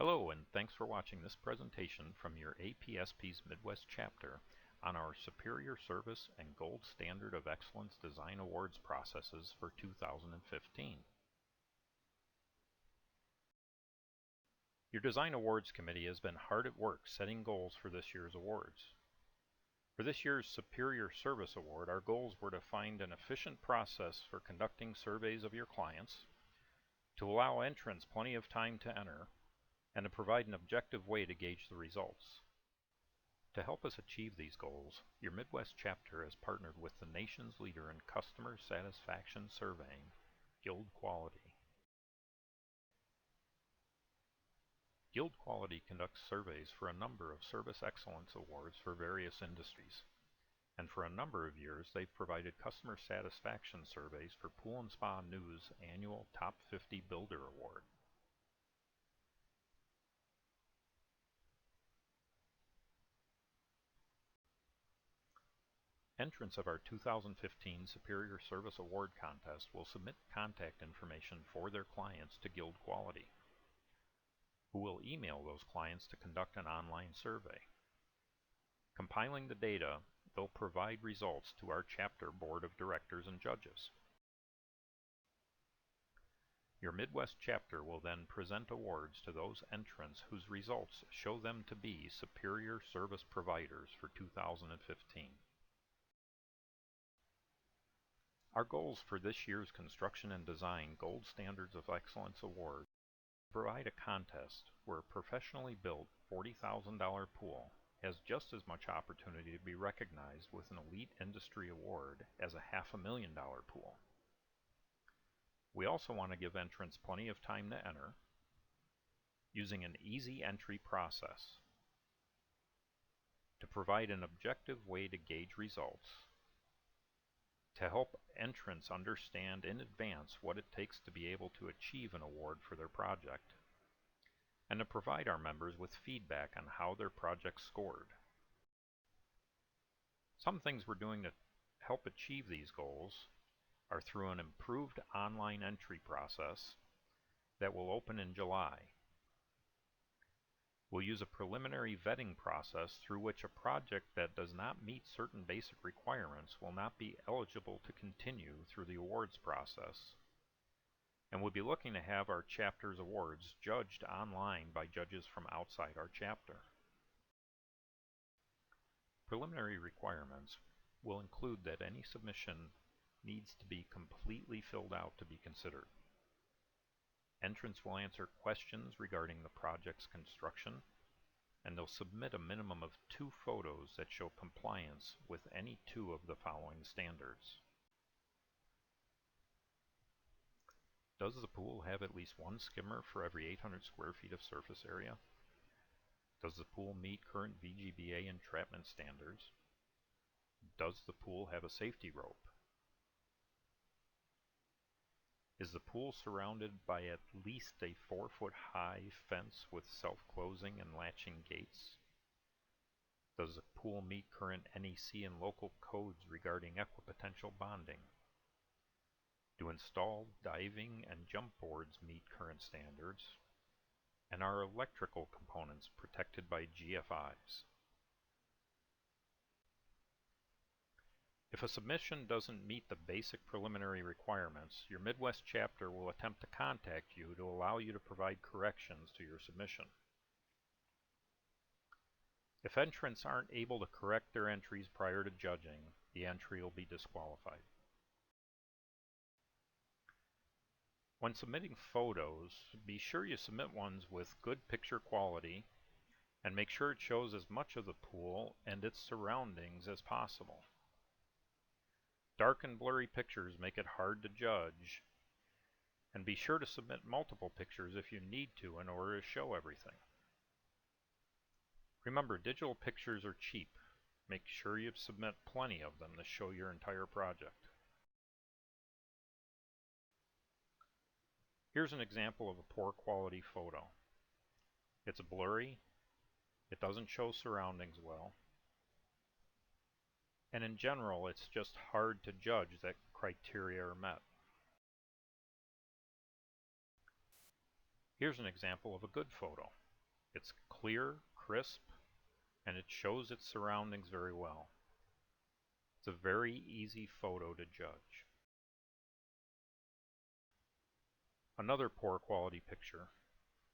Hello, and thanks for watching this presentation from your APSP's Midwest Chapter on our Superior Service and Gold Standard of Excellence Design Awards processes for 2015. Your Design Awards Committee has been hard at work setting goals for this year's awards. For this year's Superior Service Award, our goals were to find an efficient process for conducting surveys of your clients, to allow entrants plenty of time to enter, and to provide an objective way to gauge the results. To help us achieve these goals, your Midwest chapter has partnered with the nation's leader in customer satisfaction surveying, Guild Quality. Guild Quality conducts surveys for a number of service excellence awards for various industries, and for a number of years they've provided customer satisfaction surveys for Pool & Spa News' annual Top 50 Builder Award. Entrants of our 2015 Superior Service Award Contest will submit contact information for their clients to Guild Quality, who will email those clients to conduct an online survey. Compiling the data, they'll provide results to our chapter board of directors and judges. Your Midwest chapter will then present awards to those entrants whose results show them to be superior service providers for 2015. Our goals for this year's Construction and Design Gold Standards of Excellence Award provide a contest where a professionally built $40,000 pool has just as much opportunity to be recognized with an elite industry award as a $500,000 pool. We also want to give entrants plenty of time to enter using an easy entry process to provide an objective way to gauge results, to help entrants understand in advance what it takes to be able to achieve an award for their project, and to provide our members with feedback on how their project scored. Some things we're doing to help achieve these goals are through an improved online entry process that will open in July. We'll use a preliminary vetting process through which a project that does not meet certain basic requirements will not be eligible to continue through the awards process. And we'll be looking to have our chapter's awards judged online by judges from outside our chapter. Preliminary requirements will include that any submission needs to be completely filled out to be considered. Entrants will answer questions regarding the project's construction, and they'll submit a minimum of 2 photos that show compliance with any 2 of the following standards. Does the pool have at least 1 skimmer for every 800 square feet of surface area? Does the pool meet current VGBA entrapment standards? Does the pool have a safety rope? Is the pool surrounded by at least a 4-foot-high fence with self-closing and latching gates? Does the pool meet current NEC and local codes regarding equipotential bonding? Do installed diving and jump boards meet current standards? And are electrical components protected by GFIs? If a submission doesn't meet the basic preliminary requirements, your Midwest chapter will attempt to contact you to allow you to provide corrections to your submission. If entrants aren't able to correct their entries prior to judging, the entry will be disqualified. When submitting photos, be sure you submit ones with good picture quality and make sure it shows as much of the pool and its surroundings as possible. Dark and blurry pictures make it hard to judge, and be sure to submit multiple pictures if you need to in order to show everything. Remember, digital pictures are cheap. Make sure you submit plenty of them to show your entire project. Here's an example of a poor quality photo. It's blurry, it doesn't show surroundings well, and in general it's just hard to judge that criteria are met. Here's an example of a good photo. It's clear, crisp, and it shows its surroundings very well. It's a very easy photo to judge. Another poor quality picture.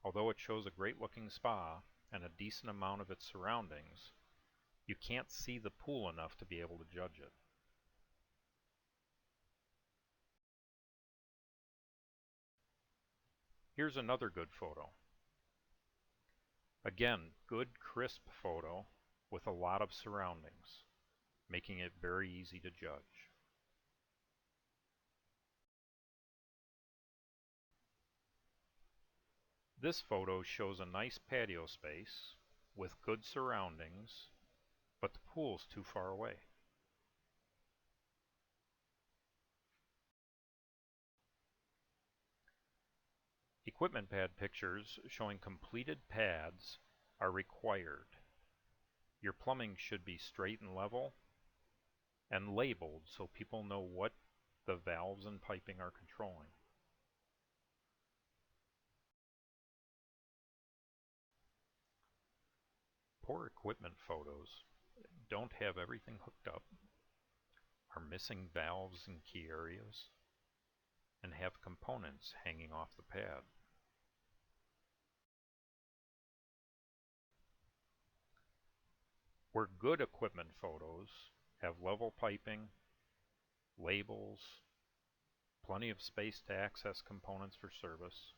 Although it shows a great looking spa and a decent amount of its surroundings, you can't see the pool enough to be able to judge it. Here's another good photo. Again, good crisp photo with a lot of surroundings, making it very easy to judge. This photo shows a nice patio space with good surroundings, but the pool's too far away. Equipment pad pictures showing completed pads are required. Your plumbing should be straight and level and labeled so people know what the valves and piping are controlling. Poor equipment photos don't have everything hooked up, are missing valves in key areas, and have components hanging off the pad. Where good equipment photos have level piping, labels, plenty of space to access components for service,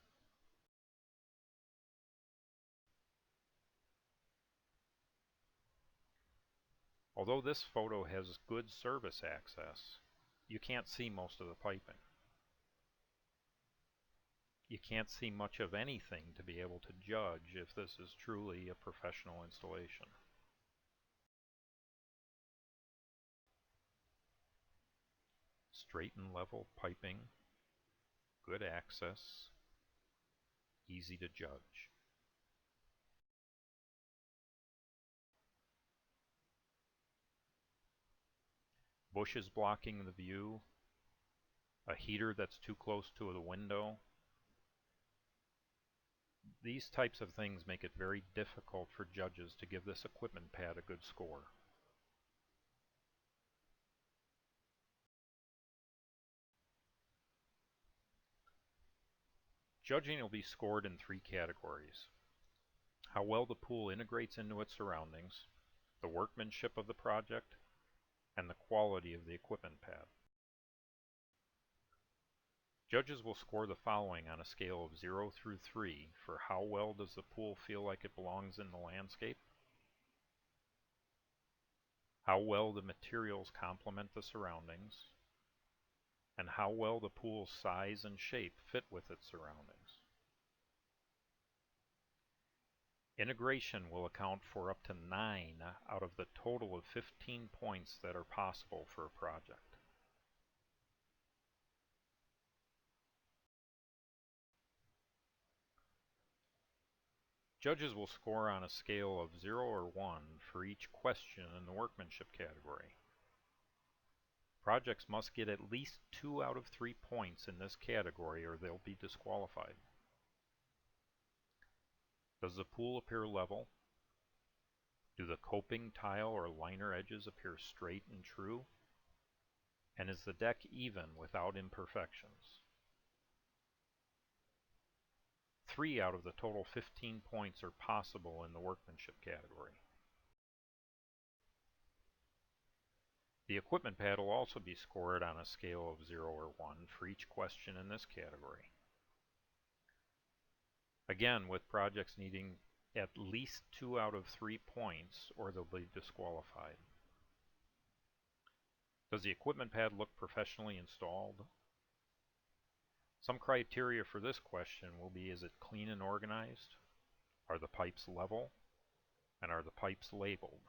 although this photo has good service access, you can't see most of the piping. You can't see much of anything to be able to judge if this is truly a professional installation. Straight and level piping, good access, easy to judge. Bushes blocking the view, a heater that's too close to the window. These types of things make it very difficult for judges to give this equipment pad a good score. Judging will be scored in 3 categories: how well the pool integrates into its surroundings, the workmanship of the project, and the quality of the equipment pad. Judges will score the following on a scale of 0 through 3 for how well does the pool feel like it belongs in the landscape, how well the materials complement the surroundings, and how well the pool's size and shape fit with its surroundings. Integration will account for up to 9 out of the total of 15 points that are possible for a project. Judges will score on a scale of 0 or 1 for each question in the workmanship category. Projects must get at least 2 out of 3 points in this category or they'll be disqualified. Does the pool appear level? Do the coping, tile, or liner edges appear straight and true? And is the deck even without imperfections? 3 out of the total 15 points are possible in the workmanship category. The equipment pad will also be scored on a scale of 0 or 1 for each question in this category. Again, with projects needing at least 2 out of 3 points or they'll be disqualified. Does the equipment pad look professionally installed? Some criteria for this question will be: is it clean and organized? Are the pipes level? And are the pipes labeled?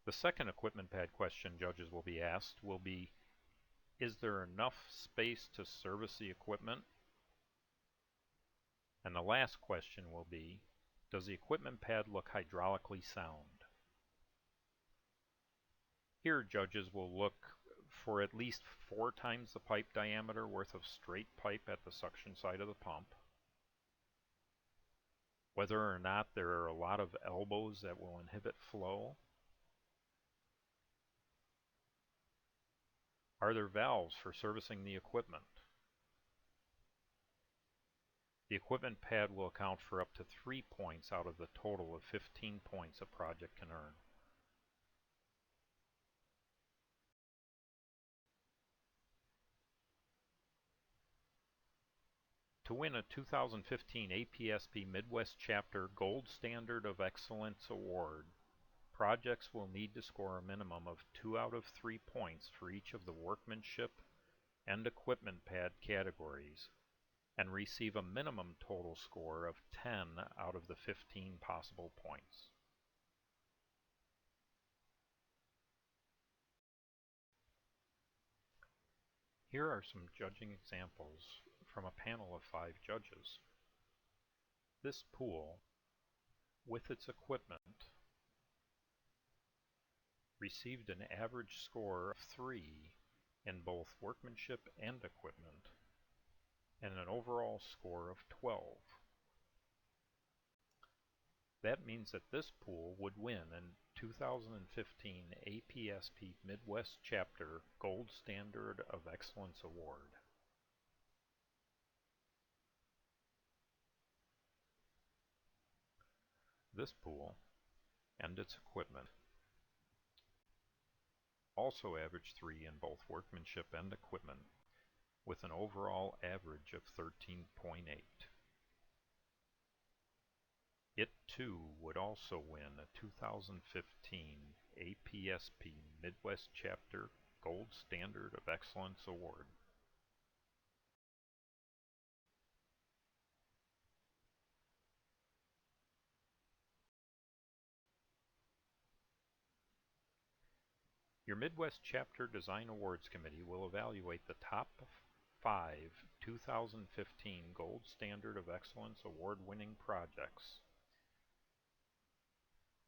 The second equipment pad question judges will be asked will be: is there enough space to service the equipment? And the last question will be: does the equipment pad look hydraulically sound? Here judges will look for at least 4 times the pipe diameter worth of straight pipe at the suction side of the pump, whether or not there are a lot of elbows that will inhibit flow, are there valves for servicing the equipment? The equipment pad will account for up to 3 points out of the total of 15 points a project can earn. To win a 2015 APSP Midwest Chapter Gold Standard of Excellence Award, projects will need to score a minimum of 2 out of 3 points for each of the workmanship and equipment pad categories, and receive a minimum total score of 10 out of the 15 possible points. Here are some judging examples from a panel of 5 judges. This pool, with its equipment, received an average score of 3 in both workmanship and equipment, and an overall score of 12. That means that this pool would win in 2015 APSP Midwest Chapter Gold Standard of Excellence Award. This pool and its equipment also averaged 3 in both workmanship and equipment, with an overall average of 13.8. It too would also win a 2015 APSP Midwest Chapter Gold Standard of Excellence Award. Your Midwest Chapter Design Awards Committee will evaluate the top 5 2015 Gold Standard of Excellence Award-winning projects.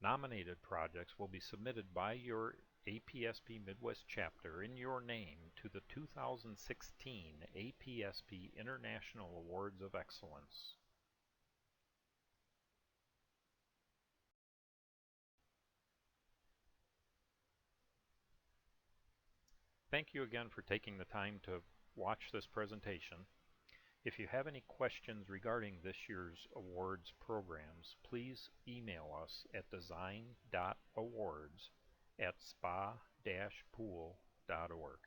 Nominated projects will be submitted by your APSP Midwest Chapter in your name to the 2016 APSP International Awards of Excellence. Thank you again for taking the time to watch this presentation. If you have any questions regarding this year's awards programs, please email us at design.awards@spa-pool.org.